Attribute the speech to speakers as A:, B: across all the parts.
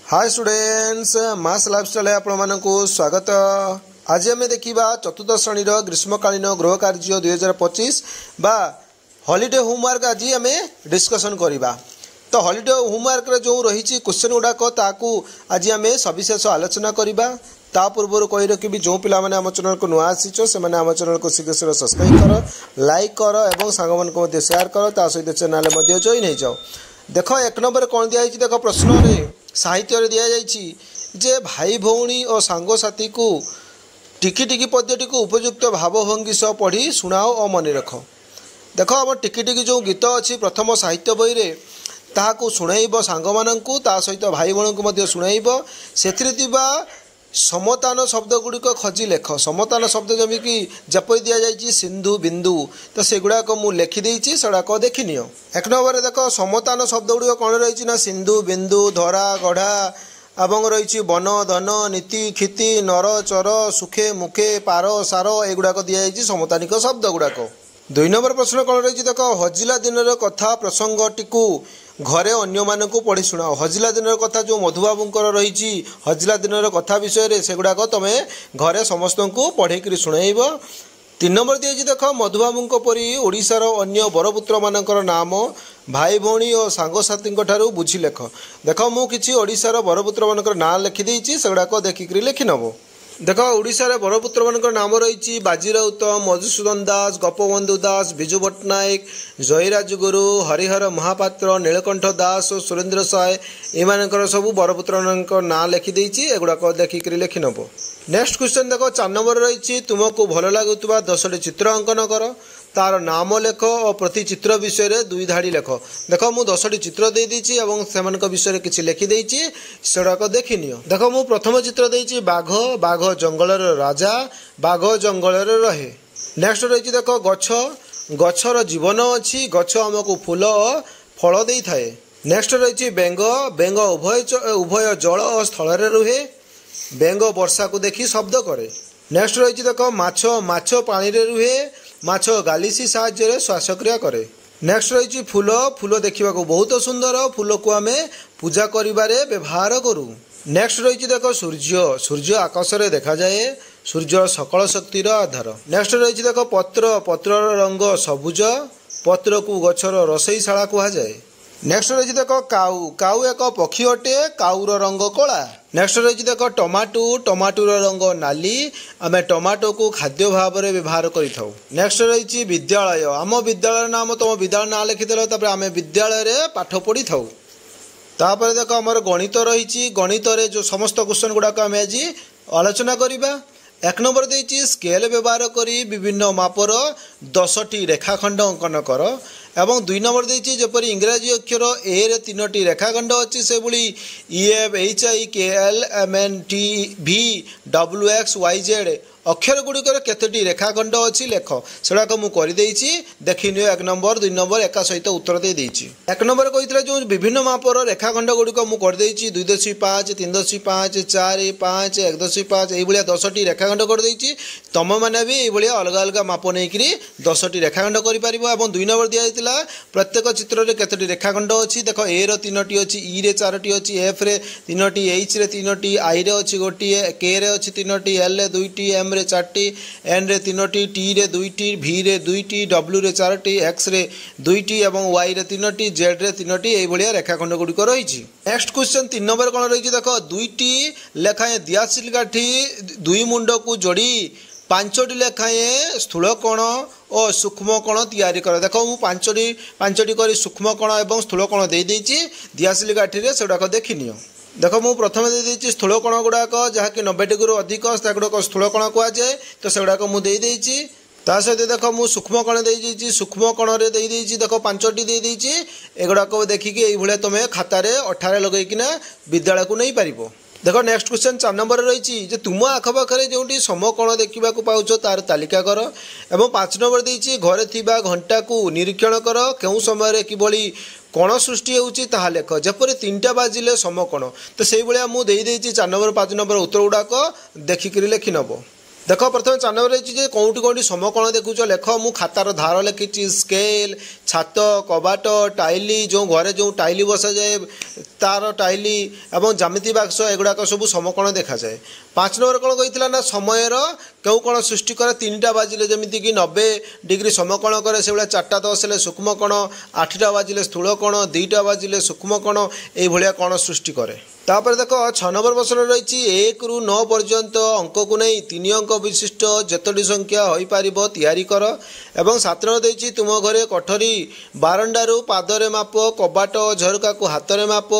A: Hi students मास lifestyle आपको स्वागत। आज आम देखा चतुर्थ श्रेणी ग्रीष्मकालीन गृह कार्य 2025 बा हॉलिडे होमवर्क आज आम डिस्कसन करवा। तो हॉलिडे होमवर्क जो रही क्वेश्चन गुड़ाक आज आम सविशेष आलोचना करवा। ता पूर्व कही रखी जो पिला माने आम चैनल को नुआ आसीच से आम चैनल को शीघ्र शीघ्र सब्सक्राइब कर, लाइक कर और सांग मान शेयर कर, ता सहित चैनल जॉइन हो जाओ। देख एक नंबर कौन दिखाई देख प्रश्न साहित्य दि जाइए जे भाई भौणी और सांगसाथी को टिकी टिकी पद्यटी को उपयुक्त भावभंगी सह पढ़ी शुणाओ और मन रख। देख आम टिकी टिकी जो गीत अच्छी प्रथम साहित्य बही रे ताहाको शुणाइब सांग मानू ता सहित भाई भौणी को शुणाइब। से समतान शब्द गुड़िक खोजी लेख। समतान शब्द जमीक जपरी दि जाइए सिंधु बिंदु, तो सेगुड़ाक मुझे लिखिदेची सेगुड़ाक देखी नियो। एक नंबर देख समतान शब्द गुड़िक कौन रही ना सिंधु बिंदु धरा गढ़ा एवं रही वन धन नीति क्षिति नर चर सुखे मुखे पार सार एगुड़ाक दि जाइए समतानिक शब्द गुड़ाक। दुई नंबर प्रश्न कौन रही देख हजिला दिन कथा प्रसंगटी घरे अन्य मानक पढ़ी शुणाओ। हजिला दिन कथा जो मधुबाबूंकर रही हजिला दिन कथा विषय से गुड़ाक तुम घरे समस्त को पढ़े शुणाइब। तीन नंबर दिए देख मधुबाबू परी ओडिशार अन्य बरपुत्र मानकर नाम भाई भौणी और सांगसाथी बुझी लेख। देख मुझे ओडिशार बरपुत्र मानकर नाँ लिखिदेची सेगुड़ाक देखिक लिखि नब। देख ओडिशार बरपुत्र मानकर नाम रही बाजीराउत, मधुसूदन दास, गोपबंधु दास, विजु पट्टनायक, जयराज गुरु, हरिहर महापात्र, नीलकंठ दास और सुरेन्द्र साय एमानकर सब बरपुत्र नाँ लिखिदेची एगुड़ाक देखिक लिखि नब। नेक्स्ट क्वेश्चन देख 4 नंबर रही तुमको भल लगुवा 10टी चित्र अंकन कर, तार नाम लेख और प्रति चित्र विषय रे 2 धाड़ी लेख। देख मु 10टी चित्र दे दीची एवं सेमानक विषय किछि लिखि देइची सेडाक देखि नियो। देख मु प्रथम चित्र देइची बाघ। बाघ जंगलर राजा, बाघ जंगलर रहे। नेक्स्ट रही देख गछ। गछर जीवन अछि, गछ हमको फूल फल देई थाए। नेक्स्ट रही बेंग। बेंग उभय जल और स्थल रे रुहे। बेंग वर्षा को देखि शब्द करे। नेक्स्ट रही देख माछ। माछ पानी रे रुहे। माछ गालिसी साहाय्य श्वासक्रिया करे। नेक्स्ट रही फूल। फूल देखा बहुत सुंदर, फूल को आम पूजा करिबारे व्यवहार करूँ। नेक्स्ट रही देख सूर्य। सूर्य आकाश रे देखा जाए, सूर्य सकल शक्तिर आधार। नेक्स्ट रही देख पत्र। पत्रर रंग सबुज, पत्र को गछर रसईशाला कह जाए। नेक्स्ट रही देख काऊ। काऊ एक पक्षी अटे, काऊर रंग कला। नेक्स्ट रही देख टमाटो। टमाटोर रंग नाली, आम टमाटो को खाद्य भाव में व्यवहार करें। नेक्स्ट रही विद्यालय। आम विद्यालय नाम तुम विद्यालय ना लिखिदेल आम विद्यालय रे पाठ पढ़ी था। तापर देख आमर गणित रही। गणित रे जो समस्त क्वेश्चन गुड़ाक आम आज आलोचना करवा। एक नंबर देती स्केल व्यवहार करी विभिन्न मापर 10टी रेखाखंड अंकन कर। एवं 2 नंबर देती जपरी इंग्राजी अक्षर ए रे 3टी रेखाखंड अच्छी से भाई EF HIKL MNT V WX YZ अक्षर गुड़िकर केतोटी रेखाखंड अच्छी लेख सेटाक मुझे देखी नियो। 1 नंबर 2 नंबर एका सहित उत्तर दे देइछि। 1 नंबर कही जो विभिन्न मापर रेखाखंड गुड़िक मुझे 2.5 3.5 4 5 1.5 ये 10टी रेखाखंड कर तुम मैंने भी ये अलग अलग माप नहीं 10टी रेखाखंड कर। 2 नंबर दिखाई प्रत्येक चित्र में केतोटी रेखाखंड अच्छी देख ए रो 3टी अच्छी, ई रे 4टी अच्छी, एफ रे 3टी, एच रे 3टी, आई रे अच्छी गोटे, के रे अच्छी 3टी, एल रे 2टी, एम रे 4टी, एन रे 3टी, टी रे 2टी, भी रे 2टी, डब्ल्यू रे 4टी, एक्स रे 2टी और वाई रे 3टी, जेड रे 3टी ये रेखाखंड गुड़िक रही। नेक्स्ट क्वेश्चन 3 नंबर कौन रही देख 2टी लेखाएं दियासिल काठी 2 मुंड को जोड़ी 5टी लेखाएं स्थूल कोण और सूक्ष्म कोण तैयारी कर। देख मु 5टी कर सूक्ष्म कोण और स्थूल कोण दे देइछि दियासिल काठी रे सेगुड़ाक देखि नियो। देख मु प्रथम दे देइछि स्थूल कोण गुड़ाक जहाँकि 90 डिग्री अधिक गुड़ाक स्थूल कोण कह जाए, तो सेगुड़ाक मु दे देइछि। ता सहित देख मु सूक्ष्म कोण दे देइछि। सूक्ष्म कोण रे दे देइछि देख 5टी दे देइछि एगुड़ाक देखिक ये तुम खातार अठारे लगेकिना विद्यालय को नहीं पारिबो। देख नेक्स्ट क्वेश्चन 4 नंबर रही तुम आखपाखे जो समकोण देखा पाच तार तालिका कर। एवं 5 नंबर देती घरे थिबा घंटा को निरीक्षण कर, क्यों समय किभली कोण सृष्टि होउछि ताहा लेख। जपरि 3टा बाजिले समकोण, तो से भाया मुझे 4 नंबर 5 नंबर उत्तर गुड़ाक देखिक लिखि नब। देख प्रथम 4 नंबर रही कौटी कौटी समकोण देखुच लेख मु खातार धार लिखी स्केल छात कबाट टाइली जो घरे जो टाइली बसा जाए तार टाइली एवं जामिति बाक्स एगुड़ाक सब समकोण देखा जाए। 5 नंबर कौन कही ना समय क्यों कौन सृष्टि करे 3टा बाजिले जमीती कि 90 डिग्री समकोण करे से 4टा 10 सूक्ष्म कोण 8टा बाजिले स्थूल कोण 2टा बाजिले सूक्ष्म कोण ये कोण सृष्टि करे। तापर देख 6 नंबर प्रश्न रही 1 ରୁ 9 पर्यंत अंक को नहीं 3 अंक विशिष्ट जतोटी संख्या हो पार तैयारी कर। एवं 7 नंबर देछि तुम घरे कोठरी बारंडारू पादरे माप कबाट झरका को हाथ माप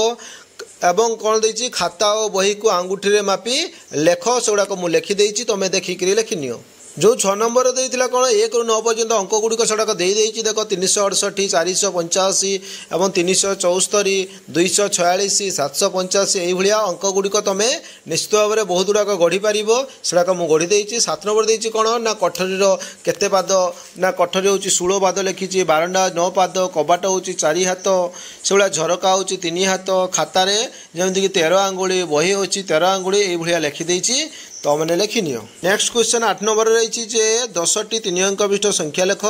A: एवं कौन देछि खाता और बही को आंगुठी रे मापी लेख सेगुड़ा मुझे लिखिदे तुम्हें देखिक लिखिनि। जो 6 नंबर देता कौन 1 ରୁ 9 पर्यंत अंक गुड़िक सड़क देदेछि देख 368 485 एवं 374 246 785 यही अंक गुड़िक तुम निश्चित भाव में बहुत गुड़ाक गढ़ी पार से मुझे गढ़ी देछि। 7 नंबर देछि कौन ना कोठरी केते पाद ना कोठरी हूँ 16 पाद लिखी बारंडा 9 पाद कबाट हूँ 4 हाथ से झरका हूँ 3 हाथ खातार जमीक 13 आंगुड़ी बही हूँ 13 आंगुड़ी ये लिखिदे तो मैंने लिखिनि। नेक्स्ट क्वेश्चन 8 नंबर रही 10टी 3 अंक विशिष्ट संख्या लेख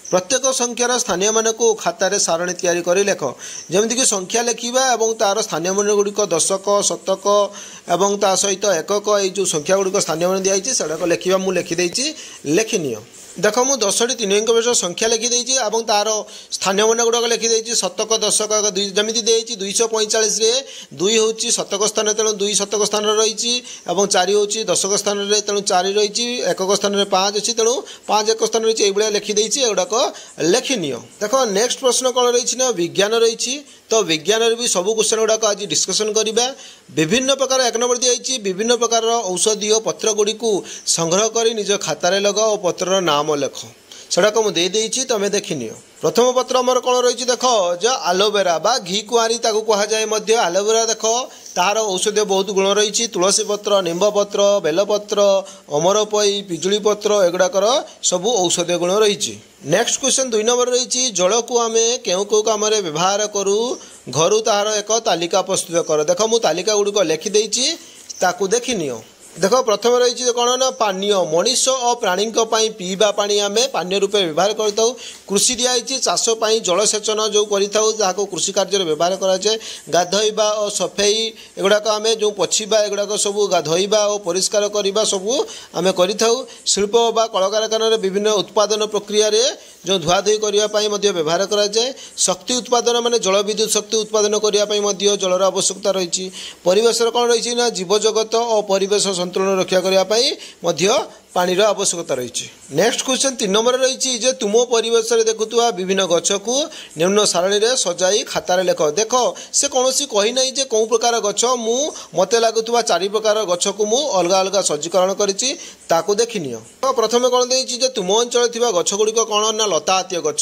A: प्रत्येक संख्यार स्थानीय मान को खातार सारणी तैयारी कर लेख जमीक संख्या लिखा और तार स्थानीय मान गुड़िक दशक शतक और ता सहित एकक ये संख्या गुड़िक स्थानीय मान दिखाई से लिखा मुझे लिखिदे लिखिनि। देख मु 10टी 3 अंक विशिष्ट संख्या लिखिदे और तार स्थानीय मान गुड़ाक लिखिदे शतक दशक जमी देती 245 2 हूँ शतक स्थान तेणु 2 शतक स्थान रही 4 हूँ दशक स्थान तेणु 4 रही एकक स्थान में 5 अच्छी तेणु 5 एक स्थान रही ये लिखिदे एगुड़ाक लिखिनि। देख नेक्स्ट प्रश्न कौन रही ना विज्ञान रही तो विज्ञान भी सब क्वेश्चन गुड़ाक आज डिस्कसन करवा। विभिन्न प्रकार 1 नंबर दिखाई विभिन्न प्रकार औषधीय पत्र गुड़ी संग्रह कर निज खातार लगा और पत्र नाम लेख सेटा को मुझे देदेछि तुम्हें देखिनि। प्रथम पत्र आमर कौन रही देख जो आलोवेरा बा घी कुआरी कहुए आलोवेरा देख तार औषधीय बहुत गुण रही तुलसी पत्र निम्ब पत्र बेलपत्र अमरपई पिजुली पत्र एगुड़ाकर सब औषधीय गुण रही। नेक्स्ट क्वेश्चन 2 नंबर रही जल को आम क्यों क्यों कम व्यवहार करूँ घर तार एक तालिका प्रस्तुत कर। देख मु तालिका गुड़िक लिखिदे देखिनि। देख प्रथम रही कौन ना पानीय मनीष और प्राणी पीवा पानी आम पानीय रूप व्यवहार करता। कृषि दिखाई चाषपाई जलसेचन जो कर कृषि कार्य व्यवहार कराए गाधोइबा और सफेई एगुड़ाक आम जो पोछा एगुड़ाक सब गाधोइबा और परिष्कार करवा सब आम कर शिल्प बा कलकारखाना विभिन्न उत्पादन प्रक्रिया जो धुआधुई करने व्यवहार कराए। शक्ति उत्पादन माने जल विद्युत शक्ति उत्पादन करने जलर आवश्यकता रही। परिवेश कौन रही ना जीवजगत और परिवेश संतुलन रक्षा करने पानीर आवश्यकता रही। नेक्स्ट क्वेश्चन 3 नंबर रही तुम परिवेश में देखुवा विभिन्न गछ को निम्न सारणी में सजाई खातार लेख। देख से कौन कही ना जे कौ प्रकार गछ मु मत लगुवा 4 प्रकार गछ को मु अलग अलग सज्जीकरण करिछि ताकू देखिनि। तो प्रथम कौन देछि तुम अंचल थिबा गछ गुड़िक कौन ना लता जातीय गछ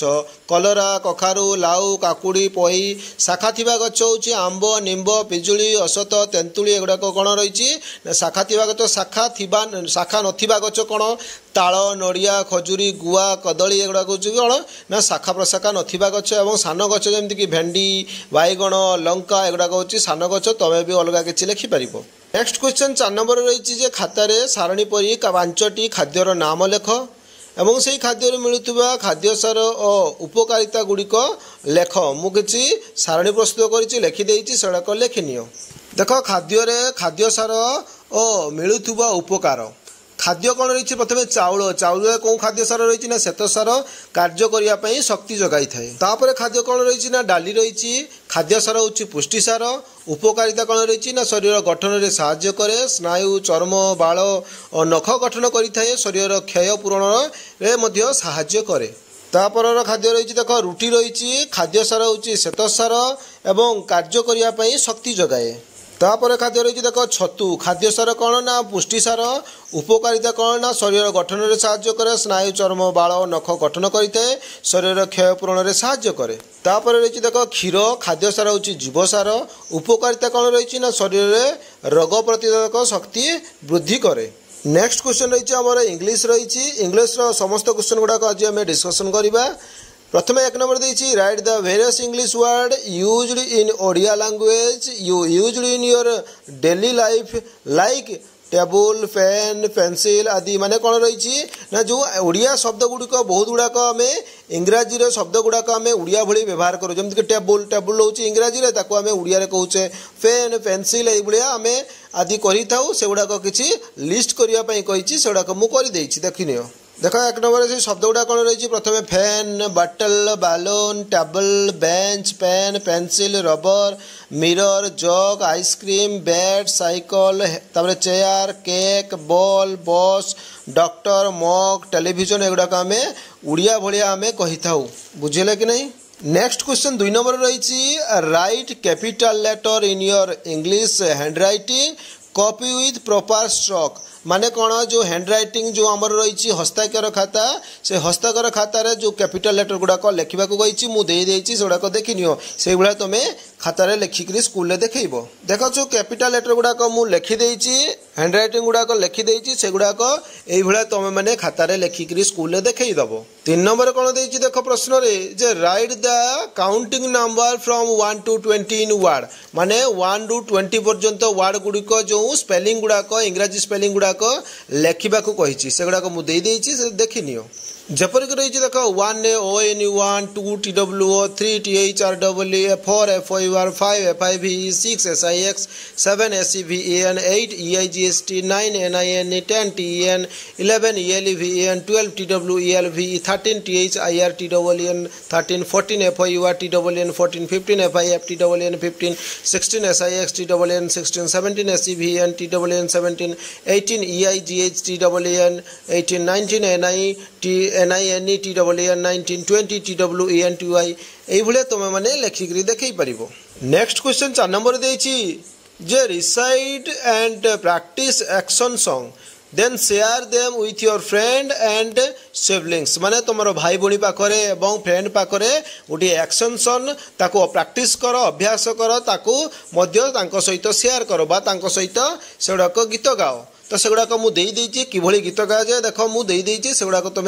A: कलरा कखारु लाउ काकुड़ी पही शाखा थिबा गछ होछि आंब निम्ब पिजुली अशत तेंतुली एगुड़ाक कौन रही शाखा थिबा गछ शाखा नथिबा गछ कौन ताल नड़िया खजुरी गुआ कदली एगुड़ाक कौन ना शाखा प्रशाखा नथिबा गछ और सान गछ जमीक भेंडी बैगण लंका एगुड़ाक हूँ सान गछ तमें भी अलग किसी लिखिपार। नेक्स्ट क्वेश्चन 4 नंबर रही खातार सारणी परी 5टी खाद्यर नाम लेख एवं से खाद्य मिलुवा खाद्य सार और उपकारिता गुड़िक लेख मु किसी सारणी प्रस्तुत कर लिखिदे सेड़ाक लिखिनि। देख खाद्य सार और मिलुवा उपकार खाद्य कौन रही प्रथम चाउल चाउल कौन खाद्य सार रही ना श्वेत सार कार्य करने शक्ति जगाई थाए। तापर खाद्य कौन रही ना डाली रही खाद्य सार हूँ पुष्टि सार उपकारिता कौन रही ना शरीर गठन में साहाय्य करे स्नायु चर्म बाल और नख गठन करें शरीर क्षय पूरण में साहाय्य करे। तापर खाद्य रही देख रुटी रही खाद्य सार हूँ श्वेत सार एवं कार्य करने शक्ति जगाए। तापर खाद्य रही देख छतु खाद्य सार कौन ना पुष्टि सार उपकारिता कौन ना शरीर गठन में साहाय्य करे स्नायु चर्म बाल नख गठन करें शरीर क्षय पूरण में साहाय्य करे। तापर रही देख क्षीर खाद्य सार हूँ जीवसार उपकारिता कौन रही ना शरीर में रोग प्रतिरोधक शक्ति वृद्धि करे। नेक्स्ट क्वेश्चन रही आम इंग्लीश रही इंग्लीश समस्त क्वेश्चन गुड़ाक आज आम डिस्कसन करवा। प्रथम 1 नंबर देछि write the various English word used in Odia language you used in your daily life like table pen pencil आदि माने कौन रही ना जो ओडिया शब्द गुड़िक बहुत गुड़ाक आम इंग्राजी शब्द गुड़ाक आम ओडिया भली व्यवहार करूँ जमीक टेबुल टेबुल हूँ इंग्राजी आम ओडिया कहूचे पेन पेंसिल ये आम आदि करगुड़ाक किसी लिस्ट करने से गुड़ाक मुझे देखनी देख एक नंबर से शब्द गुड़ा कौन रही प्रथम fan bottle balloon table bench pen pencil rubber mirror jug ice cream bed cycle तापर chair cake ball bus doctor mug television एगुड़ाक आम उड़िया भाया आम कही था बुझे कि नहीं। नेक्स्ट क्वेश्चन 2 नंबर रही write capital letter in your English handwriting copy with proper stroke माने कौन जो हैंड राइटिंग जो आमर रही हस्ताक्षर खाता से हस्ताक्षर खातार जो कैपिटल लेटर गुड़ाक लिखा कही मुझे से गुड़ाक देखी नियो से भाया तुम खातार लिखिक स्कूल देखब देख जो कैपिटल लेटर गुड़ाक मुझे लिखिदे हैंड राइटिंग गुड़ाक लिखिदे से गुड़ाक ये तुम मैंने खातार लिखिक स्कूल देखईदब। 3 नंबर कौन देती देख प्रश्न जे write the counting number from 1 to 20 in word माने 1 to 20 पर्यंत वर्ड गुड़िक जो स्पेलिंग गुड़ाक इंग्राजी स्पेलिंग गुड़ाक लिखा कही से गुड़ाक मुझे देखी नियो जपरिक रही देख 1 ONE1 2 TWO 3 THREE 4 FOUR 5 FIVE 6 SIX 7 SEVEN 8 EIGST 9 NINE 10 TEN 11 ELEVEN 12 TWELVE 13 THIRTEN 13 14 FOUR TWN 14 15 FIF TWN 15 16 SIX TWN 16 17 SEVEN TWN 17 18 EIGH TWN 18 19 NINE TWN 19 20 TWENTY ये तुम मैंने लिखिक देखई पार। नेक्स्ट क्वेश्चन 4 नंबर देछि जे recite and practice action song then share them with your friend and siblings माने तुम भाई भौणी पाखरे एवं फ्रेंड पाखरे गोटे एक्शन सॉन्ग ताको प्रैक्टिस कर अभ्यास कर ताको मध्य तांको सहित शेयर कर बा तांको सहित सेगुड़ाक गीत गाओ तो से गुड़ाक मुझे किभली गीत गा जाए देख मुझे से गुड़ाक तुम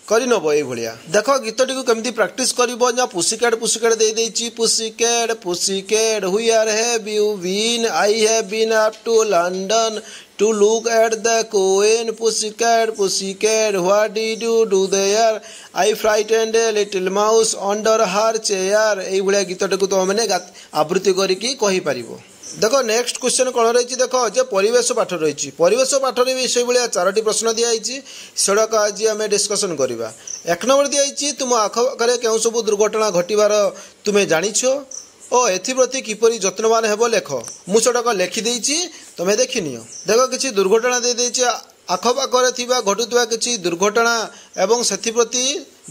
A: करनब ये देख गीतटी को केमती प्रैक्टिस कर पुसिकैट पुसिकैट देदेछि pussycat pussycat where have you been I have been up to London to look at the coin pussycat what did you do there I frightened a little mouse under her chair ये भाया गीतटी को तुम मैंने आवृत्ति करके कही पारिबो। देखो next question कौन रही देख जे परिवेश पाठ रही परिवेश पाठ भी से भाया 4टी प्रश्न दिखाई सेगुड़ाक आज आम डिस्कसन करवा। 1 नंबर दिखाई तुम आखपाखे क्यों सब दुर्घटना घटवार तुम्हें जानिछ ओ एप्रति किपरि जत्नवान हेब लेख मुझेक लिखिदे तुम्हें देखनी देख किसी दुर्घटना दे आखपाखे घटुवा किसी दुर्घटना एवं से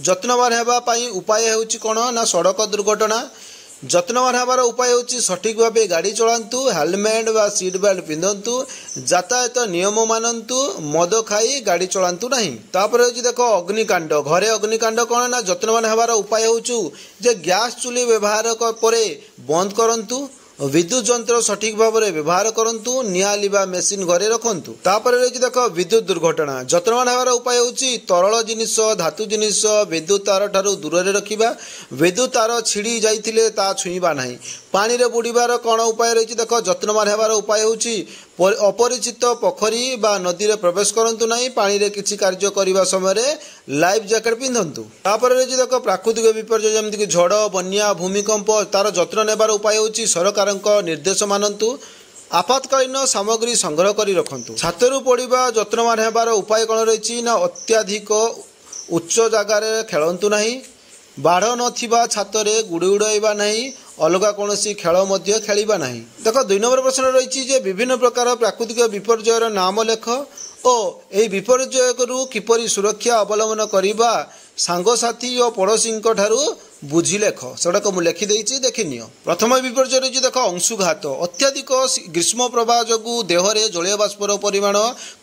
A: जत्नवान होगापी उपाय हूँ कौन ना सड़क दुर्घटना जत्नवान हबार उपाय हूँ सठिक भाव गाड़ी चलातु हेलमेट व सीट बेल्ट पिंधतु यातायात नियम मानतु मद खाई गाड़ी चलातु नहीं। तापर देख अग्निकांड घरे अग्निकांड कौन ना जत्नवान हबार उपाय हूँ जे गैस चुली व्यवहार पर बंद करंतु विद्युत जंत्र सठिक भाव में व्यवहार करंतु निआ लिबा मेसीन घरे रखंतु। तापर रही देख विद्युत दुर्घटना जत्नवान हबार उपाय हूँ तरल जिनिस धातु जिनिस विद्युत तार ठारू दूर रखा विद्युत तार छिड़ी जाइथिले ता छुईबा नहीं पानी रे बुड़ीबार कौन उपाय रही देख जत्नवान हबार उपाय हूँ अपरिचित पोखरी बा नदी रे प्रवेश करंतु नहीं पानी रे किछि कार्य करिबा समय लाइफ जैकेट पिंधंतु। तापर रही देख प्राकृतिक विपर्यय जमती झड़ बन्या भूमिकंप तार जत्न नेबार उपाय हूँ सरकार निर्देश मानतु आपातकालीन सामग्री संग्रह कर रखंतु। छातरू पड़ा जत्नवान होबार उपाय कौन रही ना अत्याधिक उच्च जगार खेलतु नहीं बाढ़ नथिबा छातरे गुड़ी उड़ाइबा नहीं अलग कौन खेल खेलिबा नहीं। देख 2 नंबर प्रश्न रही विभिन्न प्रकार प्राकृतिक विपर्ययर नाम लेख ओ यही विपर्यय किपरि सुरक्षा अवलंबन करवा सांगसाथी और पड़ोशी ठारू बुझी लेख सेगुड़ाक मुझे लिखिदे देखनी। प्रथम विपर्यय रही देख अंशुघात अत्याधिक ग्रीष्म प्रवाह जो देहरे जलीय बाष्पर परिमाण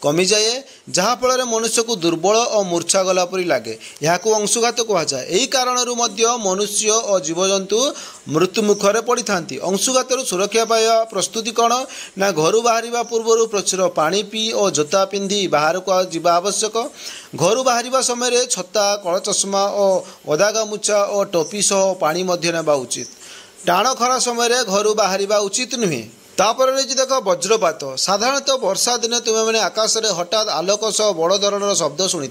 A: कमी जाए जहाँफल मनुष्य को दुर्बल और मूर्छा गलापरी लगे यहाँ अंशुघात कहुए। यही कारण मनुष्य और जीवजंतु मृत्यु मुखर पड़ी था। अंशुघात सुरक्षा पाया प्रस्तुति कौन ना घर बाहर पूर्व प्रचुर पानी पी और जोता पिंधि बाहर को जावा आवश्यक। घर बाहर समय छता कल चश्मा और ओदा गामुछा और टोपी सह पानी नेबा उचित। टाण खरा समय घर बाहर उचित नुहे। तापर रही देख वज्रपात साधारणतः वर्षा दिन तुम्हें मैंने आकाश में हठात आलोक सह बड़ धरण शब्द शुणी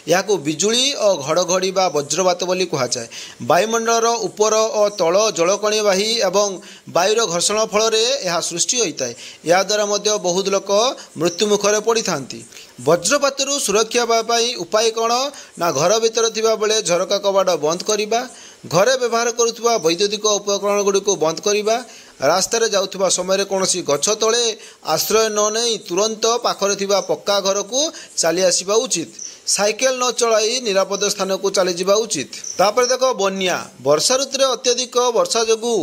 A: या बिजुली और घड़घड़ी बा वज्रपात बोली कहुए वायुमंडल उपर और तल जलकणीबाही एवं वायुर घर्षण फल यह सृष्टि होता है या द्वारा बहुत लोक मृत्यु मुखर पड़ी था वज्रपात सुरक्षा पाई उपाय कौन ना घर भीतर थिबा बेले झरका कबाड़ बंद करवा घरे व्यवहार करुवा वैद्युतिक उपकरण गुड़िक बंद करवा रास्तार जाउथुबा समय कौन गछ तले आश्रय न नहीं तुरंत पाखरे थिबा पक्का घर को चली आसवा उचित साइकेल न चलाई निरापद स्थान को चली जावा उचित। तापर देख बन्या वर्षा ऋतु अत्यधिक वर्षा जोगु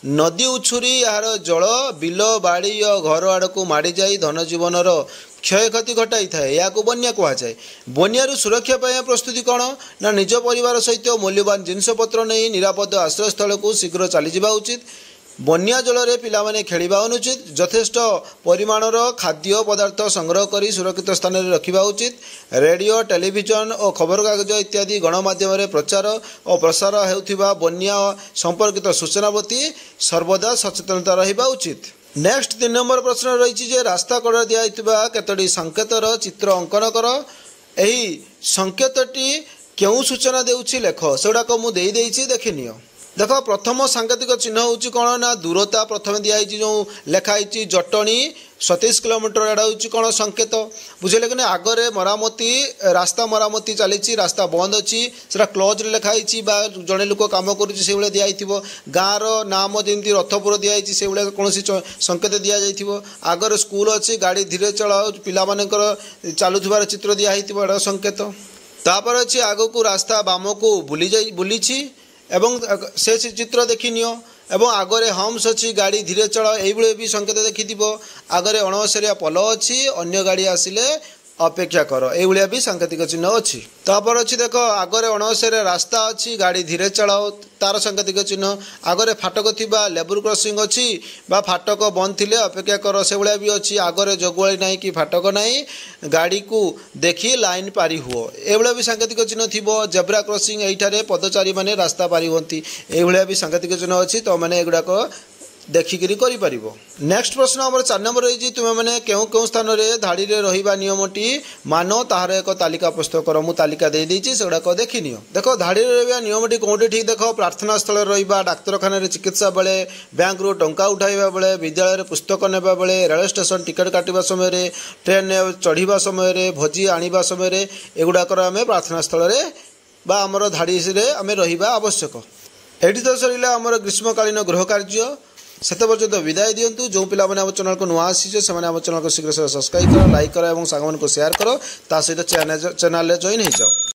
A: नदी उछुरी यार जल बिल बाड़ी और घर आड़ को माड़ी जाई धन जीवनर क्षय क्षति घटाई थाए या बन्या कहुए बन्यारू सुरक्षा पाई प्रस्तुति कौन ना निज परिवार सहित मूल्यवान जिनपतर नहीं निरापद आश्रय स्थल को शीघ्र चली जावा उचित। बन्या जल में पिलामाने खेलिबा अनुचित जथेष्ट परिमाणर खाद्य पदार्थ संग्रह करी सुरक्षित स्थान में रखा उचित। रेडियो टेलीविजन और खबरकागज इत्यादि गणमाध्यम प्रचार और प्रसार होउथिबा बन्या संपर्कित सूचना प्रति सर्वदा सचेतनता रहिबा उचित। नेक्स्ट 3 नंबर प्रश्न रही रास्ता कड़ दिया केतोटी संकेतर चित्र अंकन कर यही संकेतटी क्यों सूचना देउछि लेख सेगुड़ाक मुझे देखनी देख प्रथम सांकेतिक चिन्ह हूँ कौन ना दूरता प्रथम दिखाई जो लिखाई जटणी 27 किलोमीटर एडा हूँ कौन संकेत बुझे कि आगरे मरामती रास्ता मरामती चली रास्ता बंद अच्छी से क्लोज लिखाई जड़े लोक कम कर दिखाई गाँव नाम जमी रथपुर दिखाई से कौन संकेत दि जाइए आगर स्कूल अच्छी गाड़ी धीरे चलाओ पिलामानकर चलुवार चित्र दिखाई एड़ा संकेत तापर अच्छी आग को रास्ता बाम को बुली एवं से चित्र देखनी एवं आगरे हम्स अच्छी गाड़ी धीरे चल ये भी संकेत देखी आगरे अणवसरिया पल अच्छी अन्य गाड़ी आसिले अपेक्षा कर ये भी सांकेतिक चिन्ह अच्छी। तापर अच्छी देख आगरे अणवसरिया रास्ता अच्छी गाड़ी धीरे चलाओ तार सांकेतिक चिन्ह आगरे फाटक थिबा लेबुर क्रॉसिंग अच्छी बा फाटक बंद थिले अपेक्षा कर से भाया भी अच्छी आगरे जगुआली ना कि फाटक ना गाड़ी को देखी लाइन पारी हुओ ये भी सांकेतिक चिन्ह थी जेब्रा क्रॉसिंग यहीठारे पदचारी माने रास्ता पारी होती ये भी सांकेतिक चिन्ह अच्छी तो मैंने एगुड़ाक देखिकी कर। नेक्स्ट प्रश्न आम 4 नंबर रही तुम्हें मैंने क्यों स्थान में धाड़ी में रहा नियमटी मान तार एक तालिका प्रस्तुत कर मुझे तालिका दे देती से गुड़ाक देखी देख धाड़ी में रहा नियमटी कौटी ठीक देख प्रार्थना स्थल रहा डाक्तखाना चिकित्सा बेले बैंक रु टंका उठाइबा बेले विद्यालय पुस्तक नेबा बेले रेल स्टेशन टिकट काटिबा समय ट्रेन चढ़ा समय भोजी आनिबा समय एगुड़ाकर आम प्रार्थना स्थल बा आमर धाड़ी से आम रहा आवश्यक। एटी तो सर आमर ग्रीष्मकालीन गृह कार्य सेते पर्यंत विदाय दिंतु जो पिला आम चैनल को नुआ आसी से आम चैनल को शीघ्र सब्सक्राइब कर लाइक कर और सांग को शेयर कर सहित चैनल जॉइन हो जाओ।